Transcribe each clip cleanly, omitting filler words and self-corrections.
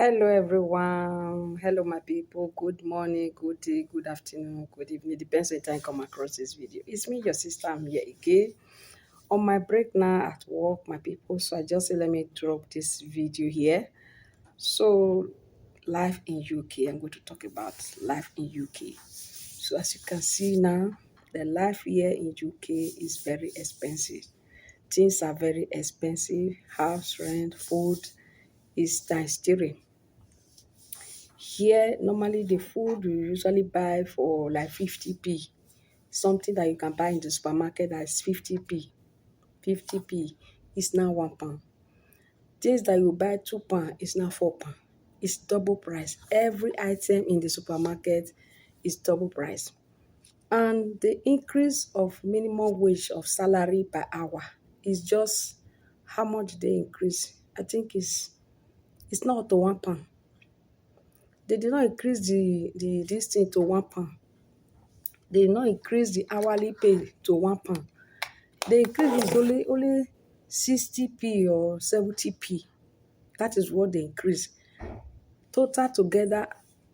Hello, everyone. Hello, my people. Good morning, good day, good afternoon, good evening. Depends on the time you come across this video. It's me, your sister. I'm here again on my break now at work, my people. So I just say let me drop this video here. So, life in UK. I'm going to talk about life in UK. So as you can see now, the life here in UK is very expensive. Things are very expensive. House rent, food is times three. Here, normally the food we usually buy for like 50p. Something that you can buy in the supermarket that is 50p. 50p is now £1. Things that you buy £2 is now £4. It's double price. Every item in the supermarket is double price. And the increase of minimum wage of salary per hour is just how much they increase. I think it's not to £1. They did not increase the this thing to £1. They did not increase the hourly pay to £1. They increase it only 60p or 70p. That is what they increase. Total together,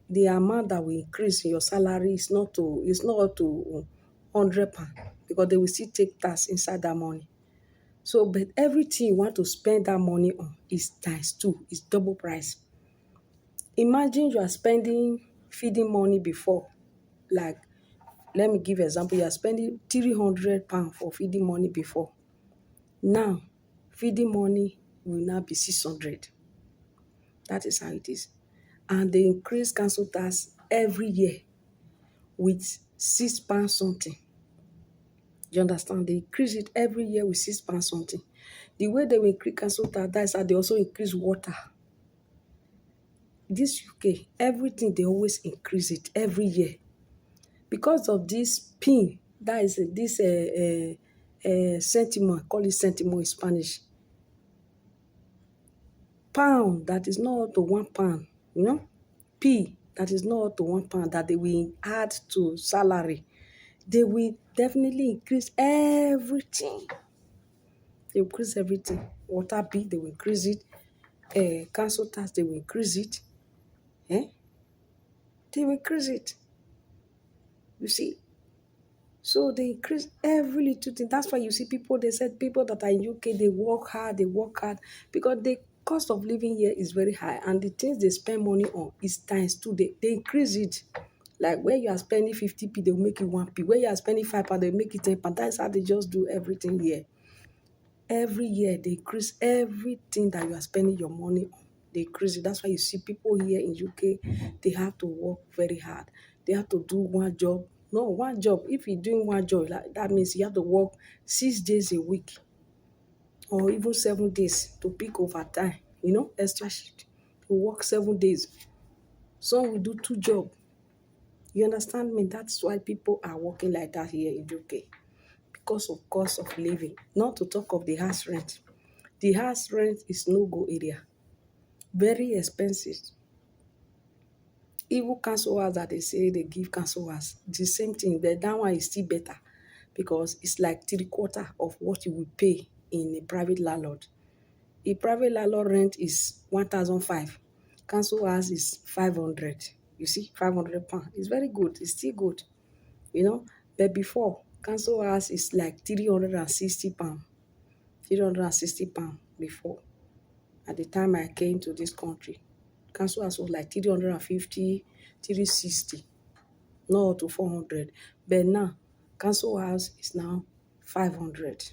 the amount that will increase in your salary is not to £100 because they will still take tax inside that money. So, but everything you want to spend that money on is times two, is double price. Imagine you are spending feeding money before, like let me give example, you are spending £300 for feeding money before. Now, feeding money will now be 600. That is how it is. And they increase council tax every year with £6 something. You understand? They increase it every year with £6 something. The way they will increase council tax, that is how they also increase water. This UK, everything they always increase it every year. Because of this pin, that is this centimo, call it centimo in Spanish. Pound that is not to £1, P that is not to £1 that they will add to salary. They will definitely increase everything. They will increase everything. Water bill, they will increase it. Council tax, they will increase it. They will increase it. You see? So they increase every little thing. That's why you see people, they said people that are in UK, they work hard because the cost of living here is very high and the things they spend money on is times two. They increase it. Like where you are spending 50p, they'll make it 1p. Where you are spending £5, they'll make it £10. That's how they just do everything here. Every year they increase everything that you are spending your money on. They increase it. That's why you see people here in UK, they have to work very hard. They have to do one job. No, one job. If you're doing one job, like, that means you have to work 6 days a week or even 7 days to pick overtime. Extra shift. You work 7 days. Some will do 2 jobs. You understand me? That's why people are working like that here in UK because of cost of living. Not to talk of the house rent. The house rent is no-go area. Very expensive. Even council house that they say they give council house, the same thing, but that one is still better because it's like 3/4 of what you would pay in a private landlord. A private landlord rent is 1,500. Council house is 500. You see, £500. It's very good. It's still good. But before, council house is like £360. £360 before. At the time I came to this country, council house was like 350, 360, not to 400. But now, council house is now 500.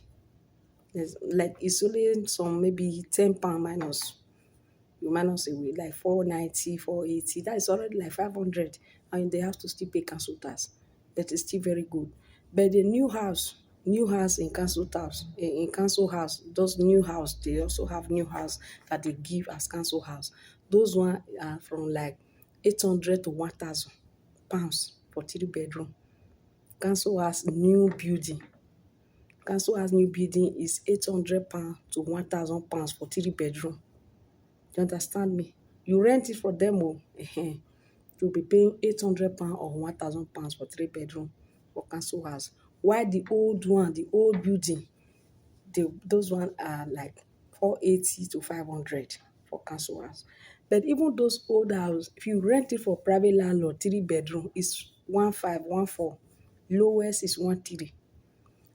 It's only some maybe £10 minus. You minus away like 490, 480. That is already like 500. And they have to still pay council tax. But it's still very good. But the new house in council tax, in council house, those new house, they also have new house that they give as council house. Those one are from like 800 to £1,000 for 3 bedroom. Council house new building. Council house new building is £800 to £1,000 for 3 bedroom. You understand me? You rent it for them, you'll be paying £800 or £1,000 for 3 bedroom for council house. While the old one, the old building, those one are like 480 to 500 for council house. But even those old house, if you rent it for private landlord, 3 bedroom is 1.5, 1.4. Lowest is 1.3.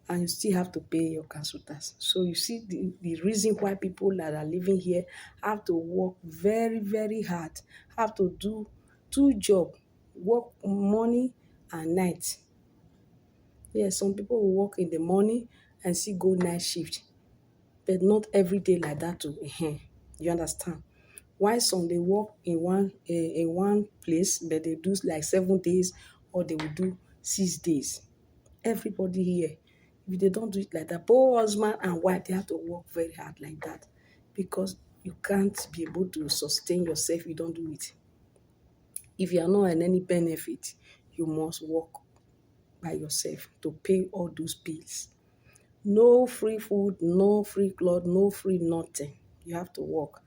And you still have to pay your council tax. So you see the reason why people that are living here have to work very, very hard, have to do 2 jobs, work morning and night. Yes, some people will work in the morning and still go night shift, but not every day like that too. You understand? Why some they work in one place, but they do like 7 days, or they will do 6 days. Everybody here, if they don't do it like that, both husband and wife, they have to work very hard like that, because you can't be able to sustain yourself if you don't do it. If you are not on any benefit, you must work by yourself to pay all those bills. No free food, no free cloth, no free nothing. You have to work.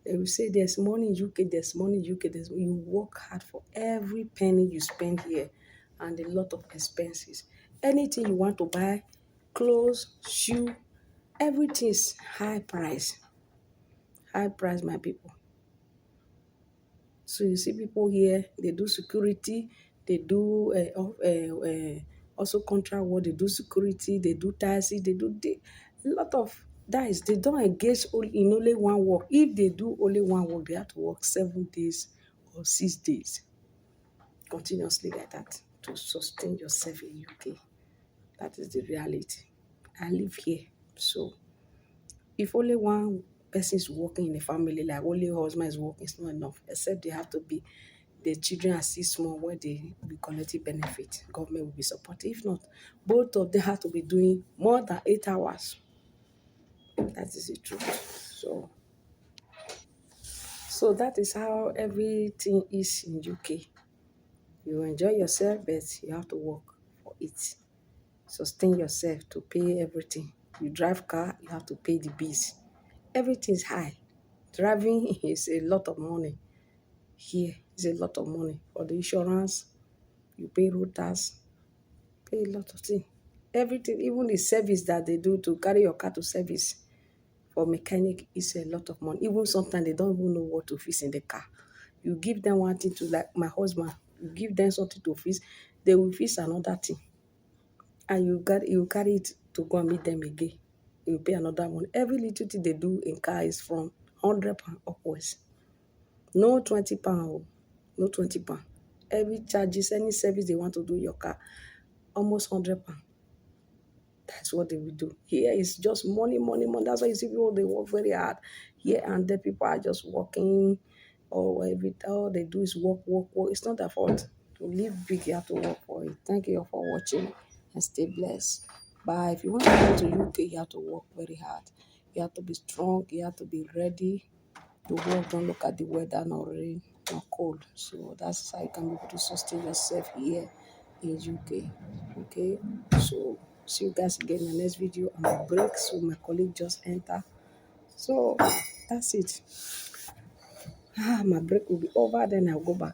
They will say there's money in UK, there's money in UK. You work hard for every penny you spend here, and a lot of expenses. Anything you want to buy, clothes, shoe, everything is high price. High price, my people. So you see people here, they do security, they do also contract work, they do security, they do taxi, a lot of that is, they don't engage in only one work. If they do only one work, they have to work 7 days or 6 days continuously like that to sustain yourself in UK. That is the reality. I live here, so if only one person is working in the family, like only husband is working, it's not enough. Except they have to be, the children are still small where they will be collecting benefit. Government will be supporting. If not, both of them have to be doing more than 8 hours. That is the truth. So that is how everything is in UK. You enjoy yourself, but you have to work for it. Sustain yourself to pay everything. You drive car, you have to pay the bills. Everything is high. Driving is a lot of money. Here is a lot of money. For the insurance, you pay road tax, pay a lot of things. Everything, even the service that they do to carry your car to service for mechanic is a lot of money. Even sometimes they don't even know what to fix in the car. You give them one thing to, like my husband, you give them something to fix, they will fix another thing. And you carry it to go and meet them again. You pay another one. Every little thing they do in car is from £100 upwards. No £20, no £20. Every charges, any service they want to do your car, almost £100. That's what they will do. Here is just money, money, money. That's why you see people, they work very hard. Here and there, people are just working, or all they do is work, work, work. It's not their fault. To live big, you have to work for it. Thank you all for watching, and stay blessed. Bye. If you want to go to UK, you have to work very hard. You have to be strong. You have to be ready to work. Don't look at the weather, nor rain, nor cold. So that's how you can be able to sustain yourself here in UK. Okay, so see you guys again in the next video. I'm on break, so my colleague just enter. So that's it. My break will be over, then I'll go back.